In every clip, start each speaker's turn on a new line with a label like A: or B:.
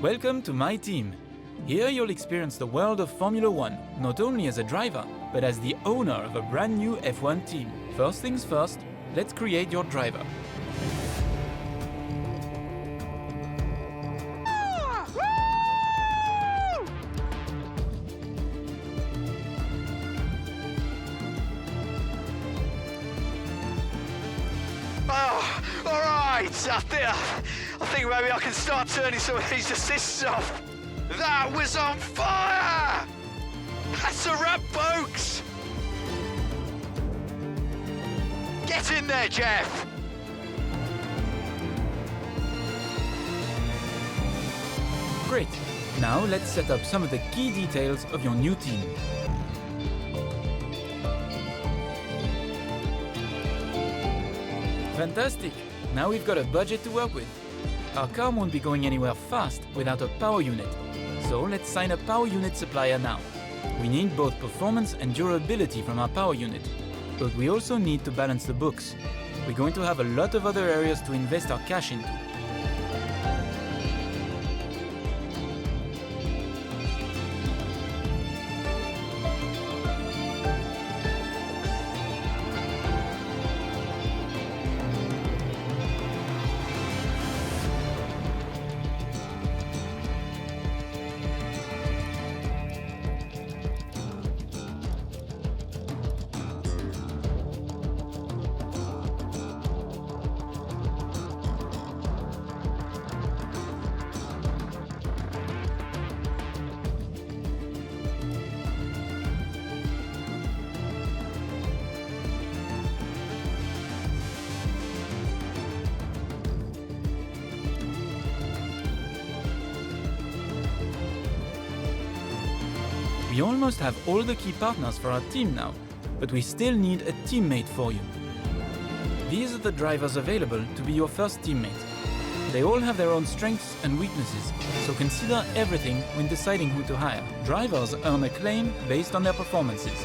A: Welcome to my team. Here you'll experience the world of Formula 1, not only as a driver, but as the owner of a brand new F1 team. First things first, let's create your driver.
B: Oh, all right. I think maybe I can start turning some of these assists off. That was on fire! That's a wrap, folks! Get in there, Jeff!
A: Great. Now let's set up some of the key details of your new team. Fantastic! Now we've got a budget to work with. Our car won't be going anywhere fast without a power unit. So let's sign a power unit supplier now. We need both performance and durability from our power unit. But we also need to balance the books. We're going to have a lot of other areas to invest our cash into. We almost have all the key partners for our team now, but we still need a teammate for you. These are the drivers available to be your first teammate. They all have their own strengths and weaknesses, so consider everything when deciding who to hire. Drivers earn acclaim based on their performances.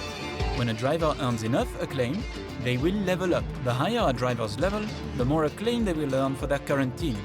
A: When a driver earns enough acclaim, they will level up. The higher a driver's level, the more acclaim they will earn for their current team.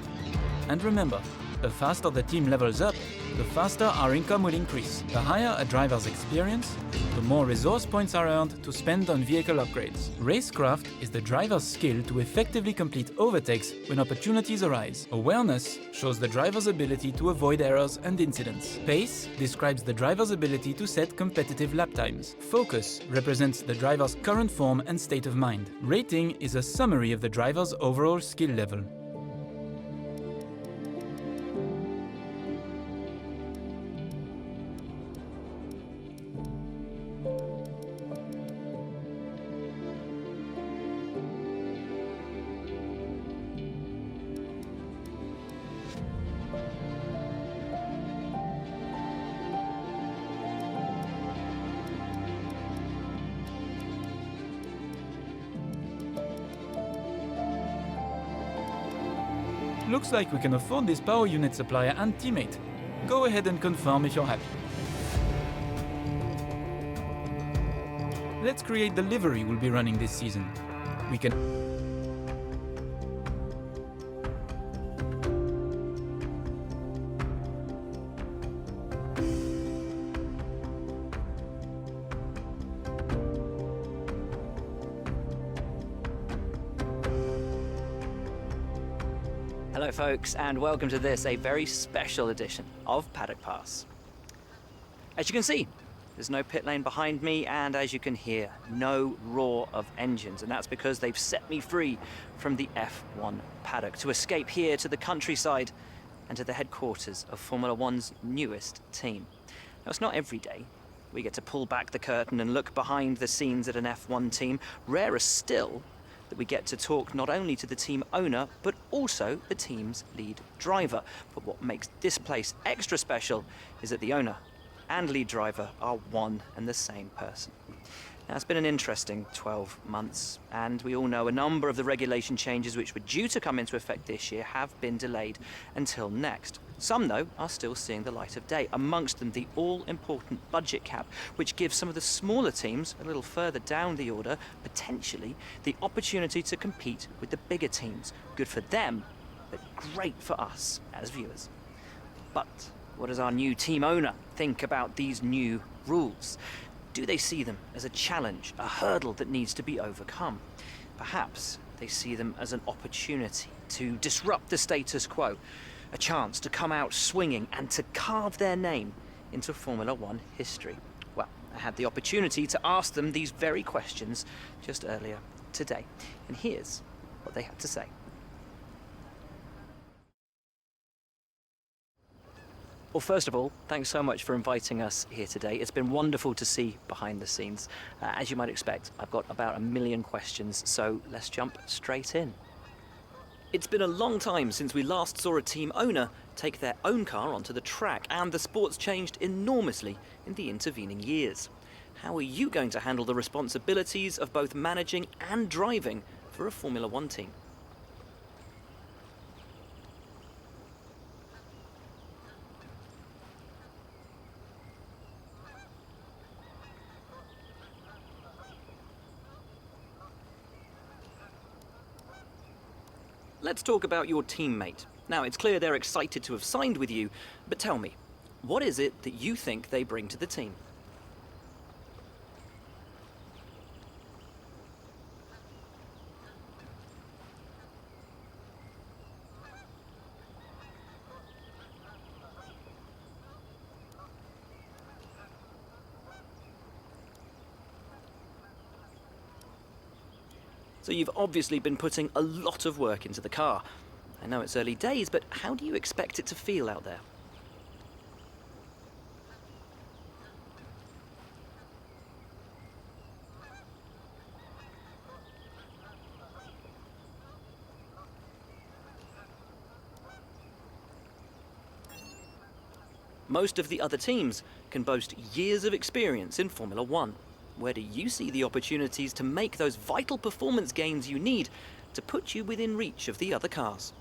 A: And remember, the faster the team levels up, the faster our income will increase. The higher a driver's experience, the more resource points are earned to spend on vehicle upgrades. Racecraft is the driver's skill to effectively complete overtakes when opportunities arise. Awareness shows the driver's ability to avoid errors and incidents. Pace describes the driver's ability to set competitive lap times. Focus represents the driver's current form and state of mind. Rating is a summary of the driver's overall skill level. Looks like we can afford this power unit supplier and teammate. Go ahead and confirm if you're happy. Let's create the livery we'll be running this season. We can...
C: Hello folks, and welcome to this, a very special edition of Paddock Pass. As you can see, there's no pit lane behind me, and as you can hear, no roar of engines, and that's because they've set me free from the F1 paddock to escape here to the countryside and to the headquarters of Formula One's newest team. Now, it's not every day we get to pull back the curtain and look behind the scenes at an F1 team. Rarer still that we get to talk not only to the team owner, but also the team's lead driver. But what makes this place extra special is that the owner and lead driver are one and the same person. Now, it's been an interesting 12 months, and we all know a number of the regulation changes which were due to come into effect this year have been delayed until next. Some, though, are still seeing the light of day, amongst them the all-important budget cap, which gives some of the smaller teams a little further down the order, potentially, the opportunity to compete with the bigger teams. Good for them, but great for us as viewers. But what does our new team owner think about these new rules? Do they see them as a challenge, a hurdle that needs to be overcome? Perhaps they see them as an opportunity to disrupt the status quo, a chance to come out swinging and to carve their name into Formula One history. Well, I had the opportunity to ask them these very questions just earlier today, and here's what they had to say. Well, first of all, thanks so much for inviting us here today. It's been wonderful to see behind the scenes. As you might expect, I've got about 1 million questions, so let's jump straight in. It's been a long time since we last saw a team owner take their own car onto the track, and the sport's changed enormously in the intervening years. How are you going to handle the responsibilities of both managing and driving for a Formula One team? Let's talk about your teammate. Now, it's clear they're excited to have signed with you, but tell me, what is it that you think they bring to the team? So you've obviously been putting a lot of work into the car. I know it's early days, but how do you expect it to feel out there? Most of the other teams can boast years of experience in Formula One. Where do you see the opportunities to make those vital performance gains you need to put you within reach of the other cars?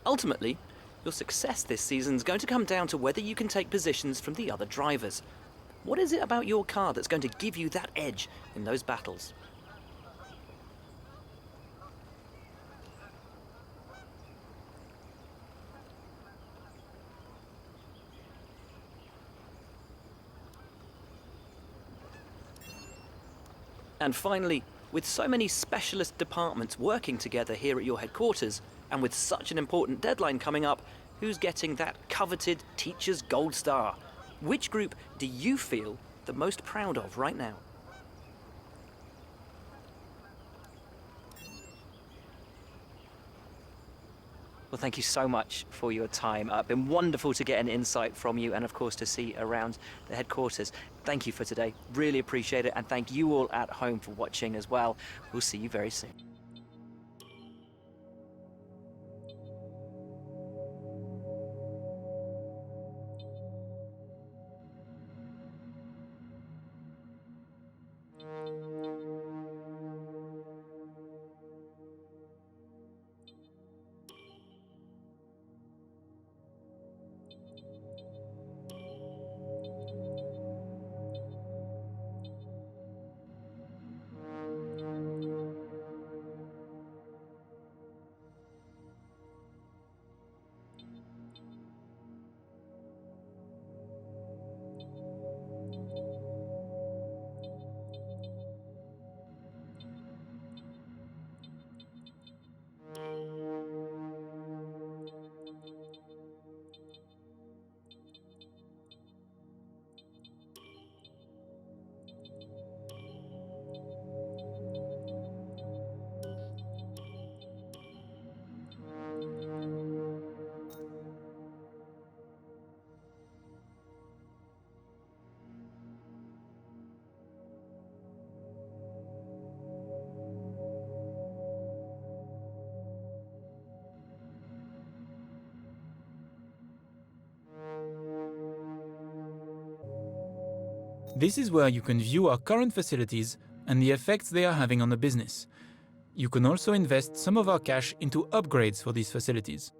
C: Ultimately, your success this season is going to come down to whether you can take positions from the other drivers. What is it about your car that's going to give you that edge in those battles? And finally, with so many specialist departments working together here at your headquarters, and with such an important deadline coming up, who's getting that coveted Teacher's Gold Star? Which group do you feel the most proud of right now? Well, thank you so much for your time. It's been wonderful to get an insight from you and, of course, to see around the headquarters. Thank you for today. Really appreciate it. And thank you all at home for watching as well. We'll see you very soon.
A: This is where you can view our current facilities and the effects they are having on the business. You can also invest some of our cash into upgrades for these facilities.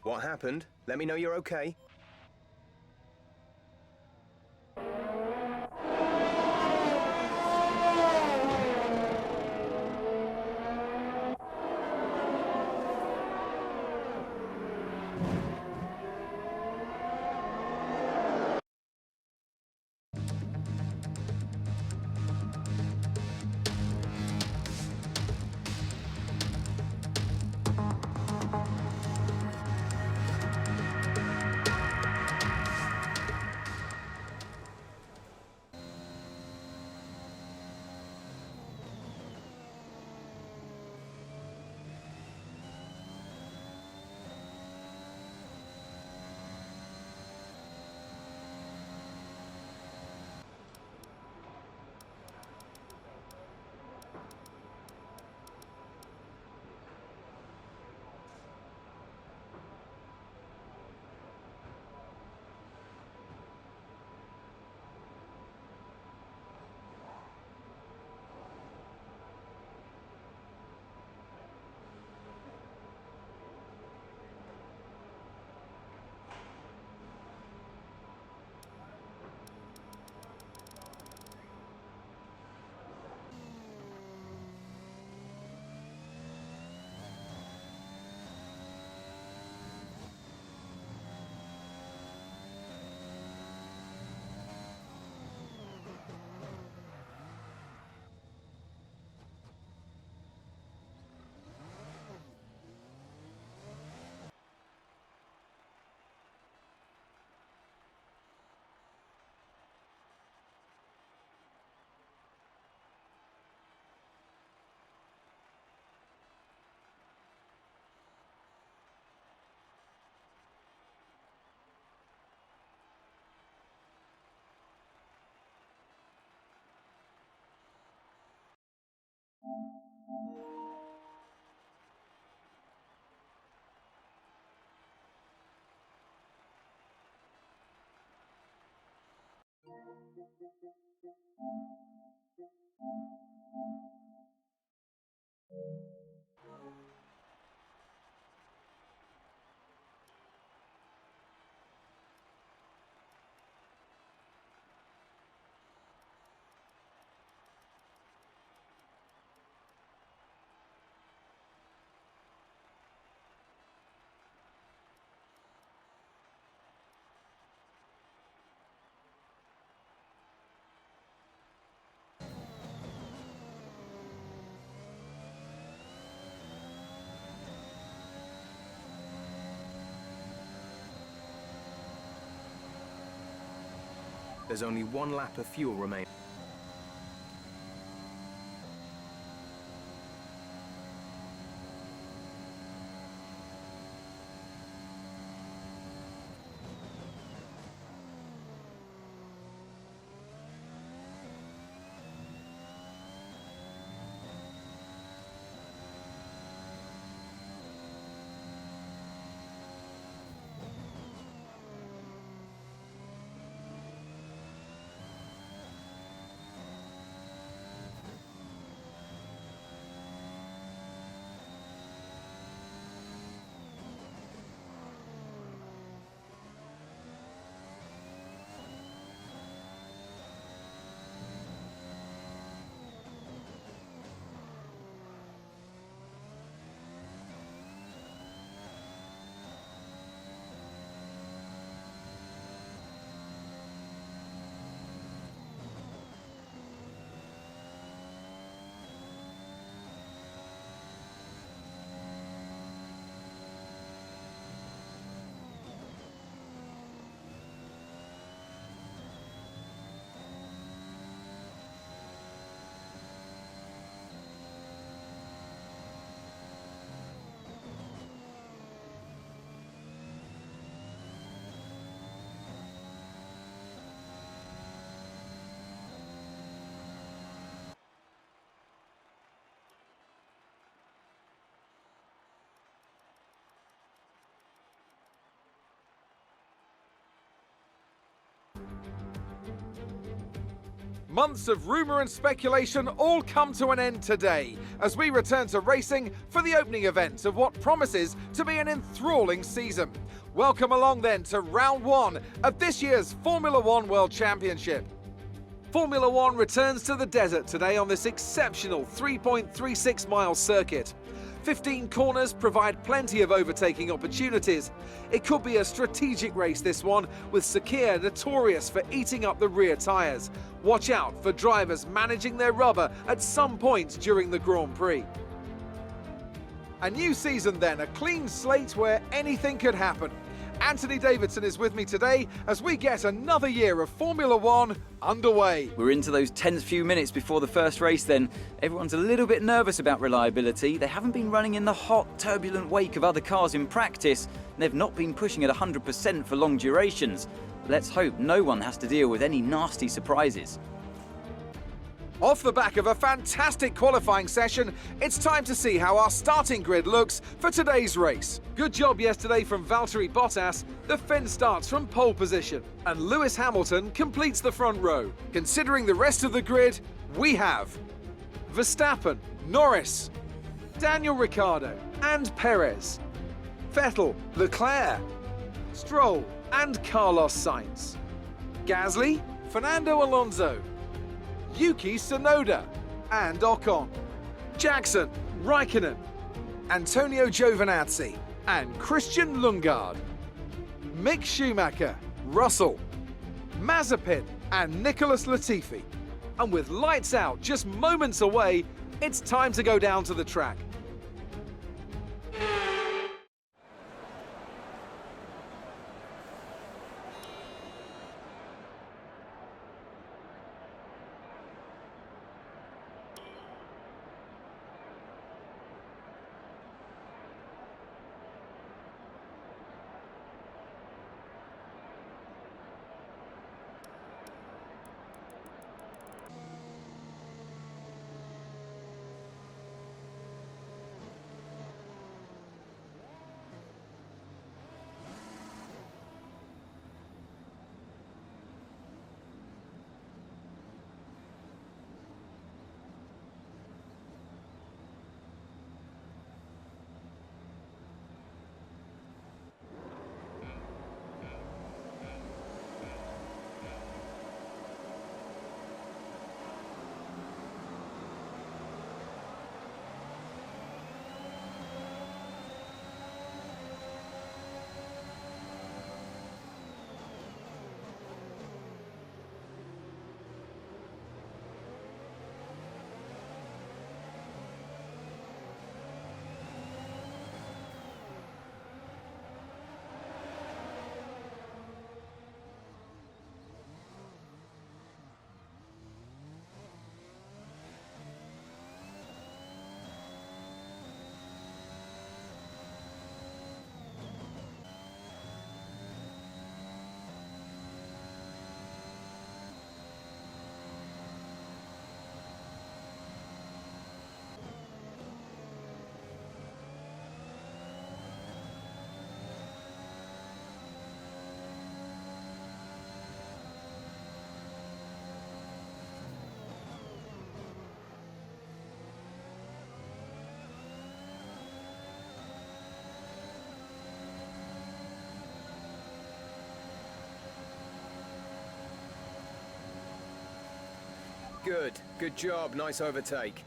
D: What happened? Let me know you're okay. There's only one lap of fuel remaining.
E: Months of rumour and speculation all come to an end today as we return to racing for the opening event of what promises to be an enthralling season. Welcome along then to round one of this year's Formula One World Championship. Formula One returns to the desert today on this exceptional 3.36 mile circuit. 15 corners provide plenty of overtaking opportunities. It could be a strategic race, this one, with Sakir notorious for eating up the rear tyres. Watch out for drivers managing their rubber at some point during the Grand Prix. A new season then, a clean slate where anything could happen. Anthony Davidson is with me today as we get another year of Formula One underway.
F: We're into those tense few minutes before the first race then. Everyone's a little bit nervous about reliability. They haven't been running in the hot, turbulent wake of other cars in practice. They've not been pushing at 100% for long durations. Let's hope no one has to deal with any nasty surprises.
E: Off the back of a fantastic qualifying session, it's time to see how our starting grid looks for today's race. Good job yesterday from Valtteri Bottas. The Finn starts from pole position, and Lewis Hamilton completes the front row. Considering the rest of the grid, we have Verstappen, Norris, Daniel Ricciardo and Perez, Vettel, Leclerc, Stroll and Carlos Sainz, Gasly, Fernando Alonso, Yuki Tsunoda and Ocon, Jackson, Raikkonen, Antonio Giovinazzi and Christian Lundgaard, Mick Schumacher, Russell, Mazepin and Nicholas Latifi. And with lights out just moments away, it's time to go down to the track.
D: Good job, nice overtake.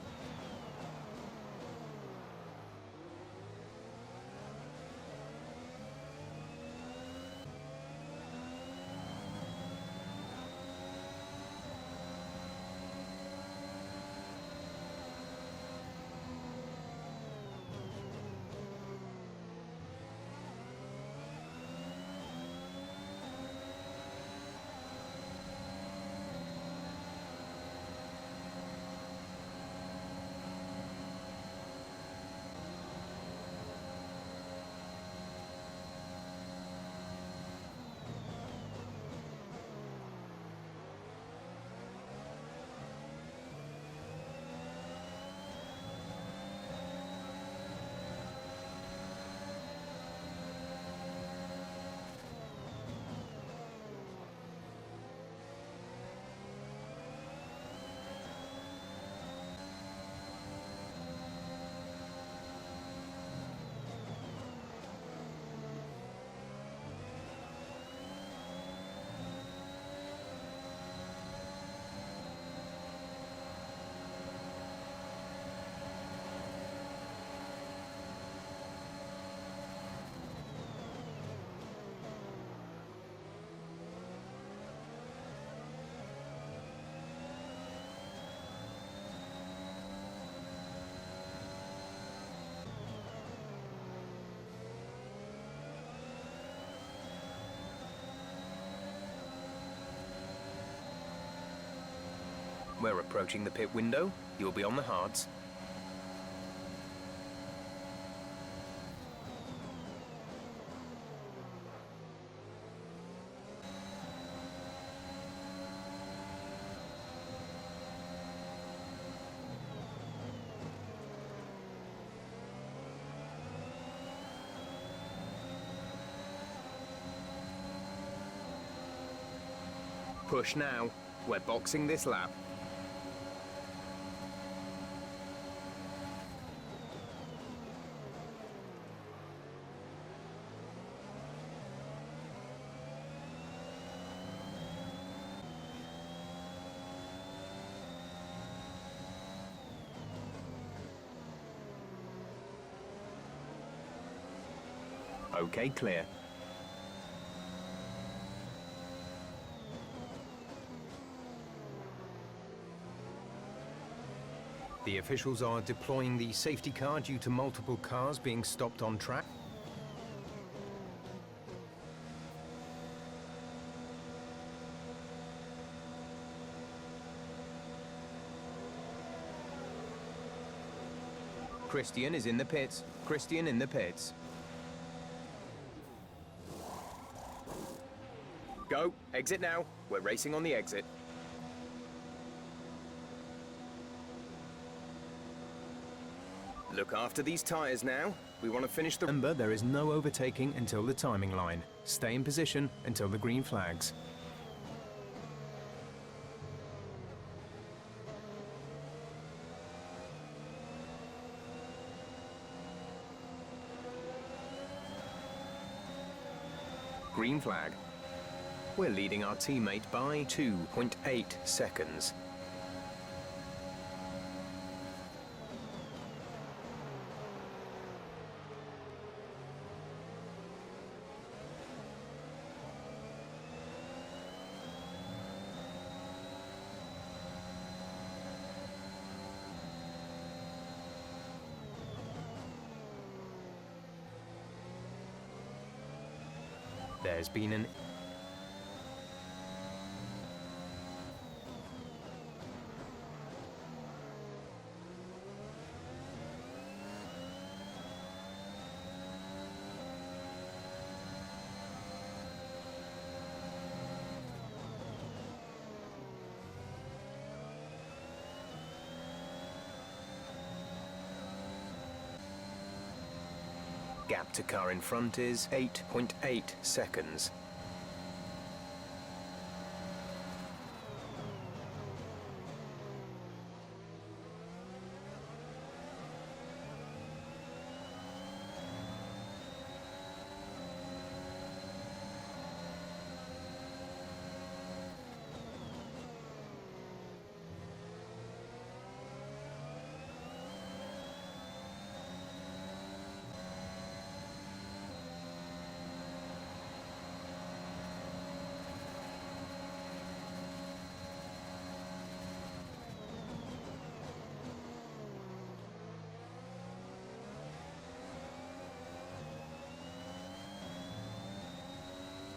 D: We're approaching the pit window. You'll be on the hards. Push now. We're boxing this lap. Okay, clear. The officials are deploying the safety car due to multiple cars being stopped on track. Christian is in the pits. Christian in the pits. Go. Exit now. We're racing on the exit. Look after these tyres now. We want to finish the... Remember, there is no overtaking until the timing line. Stay in position until the green flags. Green flag. We're leading our teammate by 2.8 seconds. There's been an... Gap to car in front is 8.8 seconds.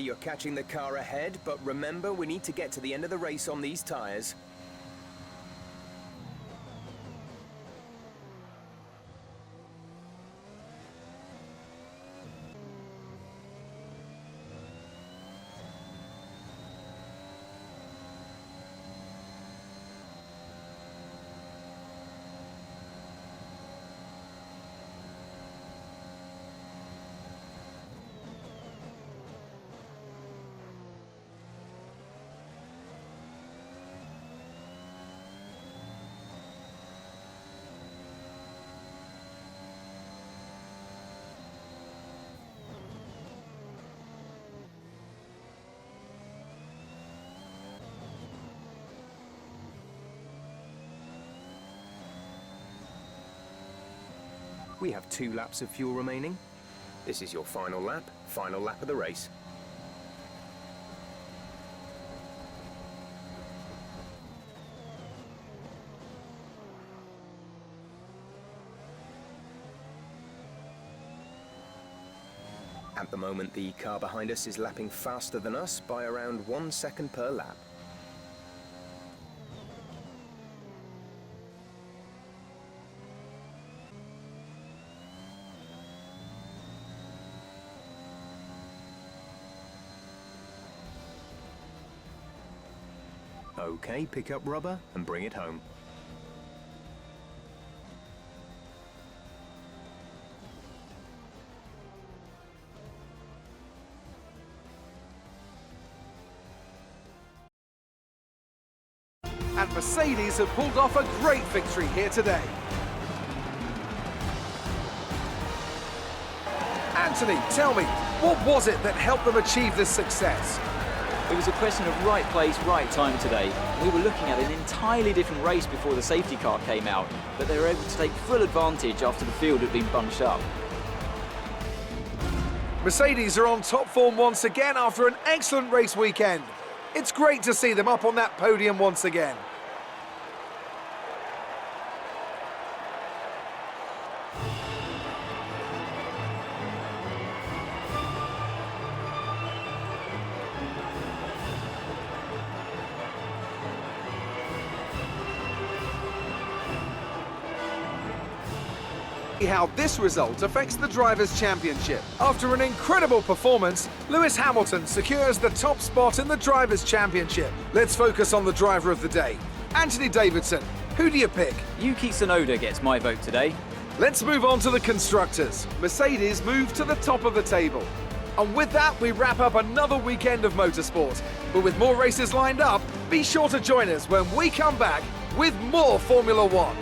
D: You're catching the car ahead, but remember, we need to get to the end of the race on these tyres. We have 2 laps of fuel remaining. This is your final lap of the race. At the moment, the car behind us is lapping faster than us by around 1 second per lap. Okay, pick up rubber and bring it home.
E: And Mercedes have pulled off a great victory here today. Anthony, tell me, what was it that helped them achieve this success?
F: It was a question of right place, right time today. We were looking at an entirely different race before the safety car came out, but they were able to take full advantage after the field had been bunched up.
E: Mercedes are on top form once again after an excellent race weekend. It's great to see them up on that podium once again. How this result affects the Drivers' Championship. After an incredible performance, Lewis Hamilton secures the top spot in the Drivers' Championship. Let's focus on the driver of the day. Anthony Davidson, who do you pick?
F: Yuki Tsunoda gets my vote today.
E: Let's move on to the Constructors. Mercedes move to the top of the table. And with that, we wrap up another weekend of motorsport. But with more races lined up, be sure to join us when we come back with more Formula One.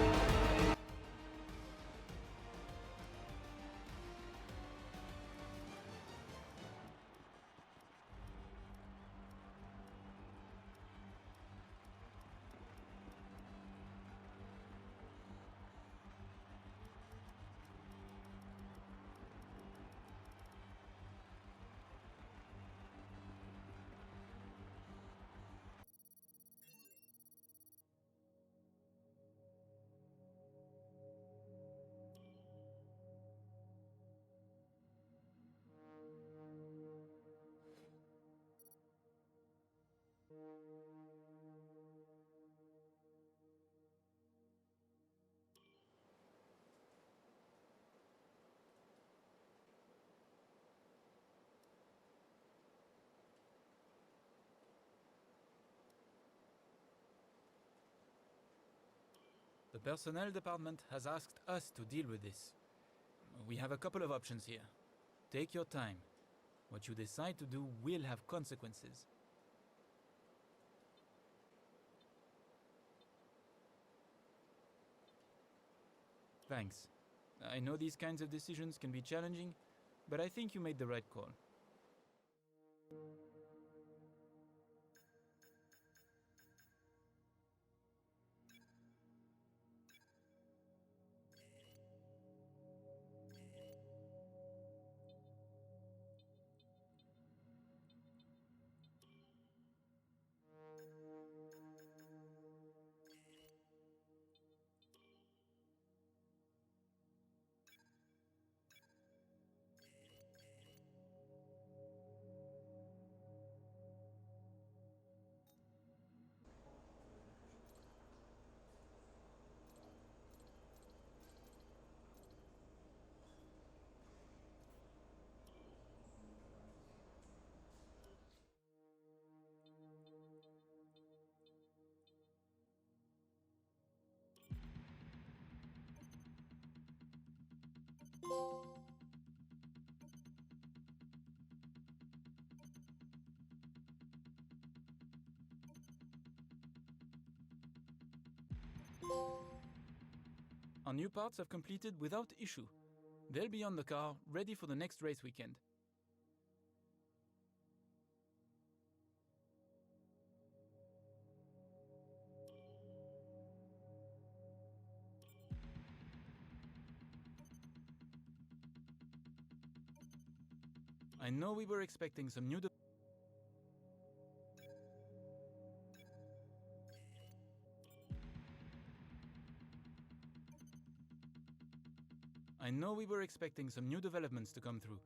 A: The personnel department has asked us to deal with this. We have a couple of options here. Take your time. What you decide to do will have consequences. Thanks. I know these kinds of decisions can be challenging, but I think you made the right call. Our new parts have completed without issue. They'll be on the car, ready for the next race weekend. I know we were expecting some new developments to come through,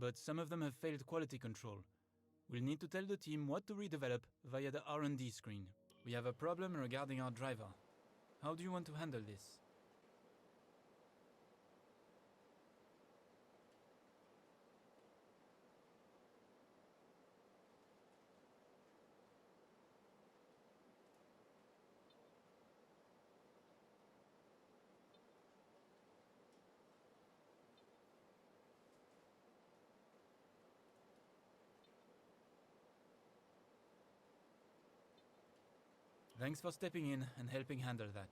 A: but some of them have failed quality control. We'll need to tell the team what to redevelop via the R&D screen. We have a problem regarding our driver. How do you want to handle this? Thanks for stepping in and helping handle that.